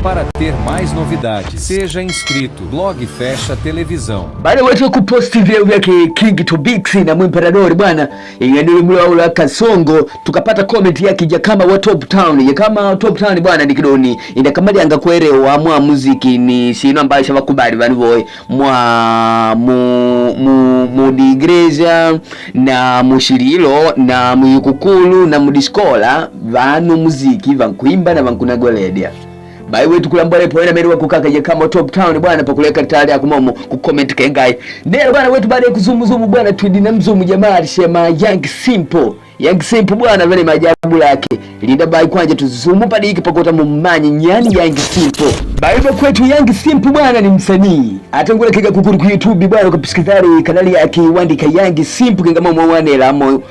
Para ter mais novidades, seja inscrito. Blog Fecha Televisão. Bana watu kuposti video vyake King Tobix na Mwimparadori bwana, inganili mlaula Kasongo, tukapata comment yake Jakama wa Top Town. Jakama Top Town bwana ndikidoni indakamali anga kuerewa mwa muziki ni sino ambayo shabakubali bani boy mwa mu digreja na mushirilo na muyukukulu na mudiskola vanu muziki vankuimba na vankunagweledia. Bai wetu kulambale poena meruwa kukaka Jakama Top Town bwana pakuleka tayari akumomo ku comment kengai. Nero bwana wetu baada ya kuzumuzumu bwana twidi na mzumu jamaa alisema Young Simple. Young Simple bwana vile majabu lake. Linda bai kwanje tuzumu padi hiki pakota mumanyi nyani Young Simple. Bai kwetu Young Simple bwana ni msanii. Atangula kika kukuru ku YouTube bwana kupisikizari kanali yake wandika Young Simple kingama mwanela moyo.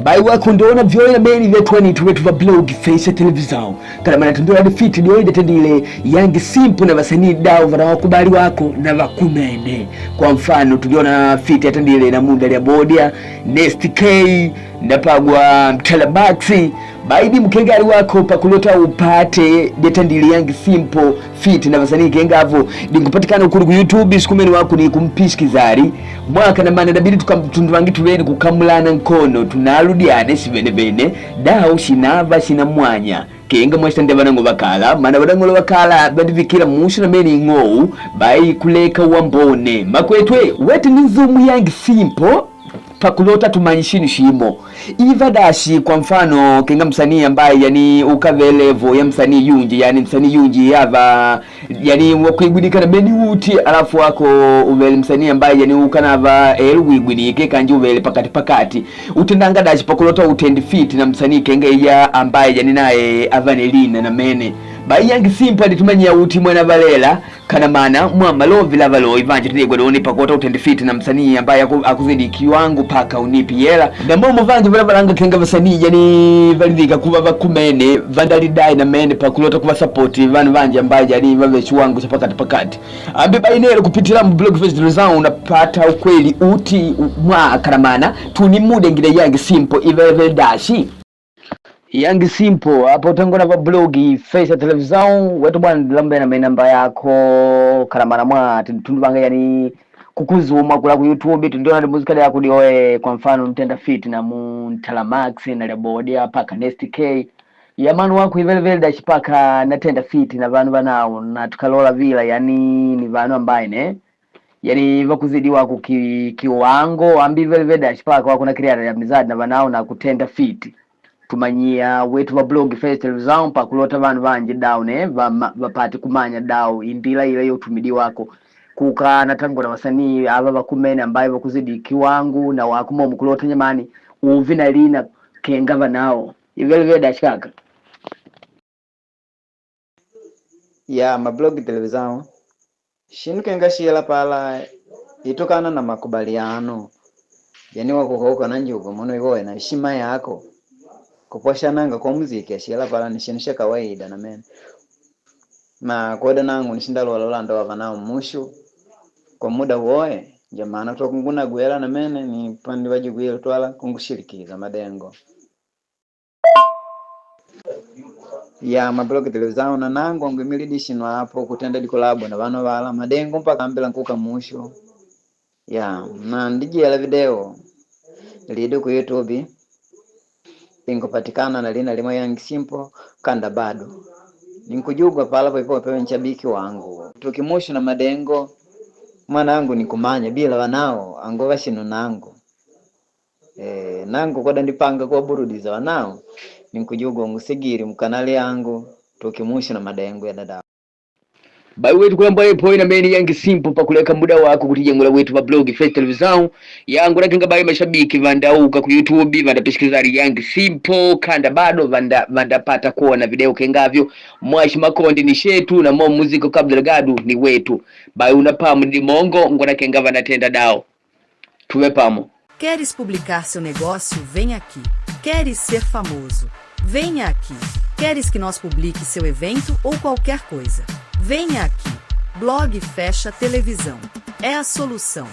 Bai wako ndona vyoya meni vya 20 wetu va blog Fecha Television. Kana mana tundura defeat ndio ile tendile Young Simple na wasanii dao vana wakubali wako na vakumene. Kwa mfano tuliona fit atendile na Munda ya Bodia, Nest K, Ndapagwa Mtalabaxi. Baidi mkengari wako pakulota upate detandili Young Simple fit na wasanii kengavo ndikupatikana ukuru ku YouTube sikumeni wako ni kumpiskizari mwaka na mana dabidi tukamtunduwangi tuweni kukamulana nkono tunaludiane sivene bene dao shinava shina mwanya kenga mwestande banango bakala mana banango bakala badivikira mushu na meni ngou bai kuleka wambone makwetwe wete nizumu Young Simple pakulota tumanyishini shimo iva dashi kwa mfano kenga msanii ambaye yani ukavelevo ya msanii Yunji yani msanii Yunji yava yani wakuigudika na Beni Wuti alafu wako uvele msanii ambaye yani ukanava elwigudike kanji uvele pakati utendanga dashi pakulota utendi fit na msanii kenga ya ambaye yani nae Avanelina na mene bai Young Simple alitumanya uti mwana valela kana mana mwamba lovi la valo ivanje tuligwa doni pakota utendi fit na msanii ambaye akuzidi kiwangu paka unipi yela na momo vanje vila valanga kenga vasanii yani validhika kuva vakumene vandalidai na mene pakulota kuva support vanu vanje ambaye yani vave chiwangu cha pakati ambi bai nero kupitila blog Fecha Television unapata ukweli uti mwa karamana tuni mude ngile Young Simple ive dashi Young Simple hapo tangona va blogi Fecha Television wetu bwana ndilambe na namba yako karamana mwa tundubanga yani kukuzuma kula ku YouTube tundiona ndi muzika yako dioe kwa mfano mtenda fit na Mtalamax na Lebodia paka Nest K yamanu wako vile dash paka natenda fit na vanu banao na tukalola vila yani ni vanu ambaye ne yani vakuzidi wako kiwango ambi vile dash paka wako na creator ya mizadi na banao na kutenda fit tumanyia wetu wa blog Fecha Television pakulota vanu vanje down vapati kumanya dao indila ile yotumidi wako kuka natango na wasanii aba bakumene ambaye bakuzidi kiwangu na wakumo mukulota nyamani uvina lina kengava nao ivelve dashaka ya mablog Television shinu kenga shila pala itokana na makubaliano yani wako kauka na njugo mono igoe na heshima yako kuposha nanga kwa muziki shila pala ni shinu kawaida na men na koda nangu nishinda lola ndo wavanao mushu kwa muda woe jamana tokunguna gwela na mene ni pandi wajigwela twala kungushirikiza madengo ya mablog Television na nangu ngimilidishino hapo kutenda dikolabo na vano vala madengo mpaka ambela nkuka mushu ya na ndijela video lido ku YouTube ingopatikana na lina lima Young Simple kanda bado ninkujugwa pala poipo pewe nchabiki wangu tukimushu na madengo mwanangu nikumanya bila wanao angova shino nangu nangu koda ndipanga kwa burudiza wanao ninkujugwa ngusigiri mkanali yangu tukimushu na madengo ya dada bai wetu kulamba epo ina meni Young Simple pakuleka muda wako kutijengula wetu wa blog Fecha Television yangu nakinga bai mashabiki vandauka ku YouTube vandapishikizari Young Simple kanda bado vandapata kuona video kengavyo mwashi makondi ni shetu na mo muziko kabla gadu ni wetu bai unapamu ndi mongo ngona kengava natenda dao tuwe pamo. Queres publicar seu negócio? Vem aqui. Queres ser famoso? Venha aqui. Queres que nós publique seu evento ou qualquer coisa? Venha aqui. Blog Fecha Televisão. É a solução.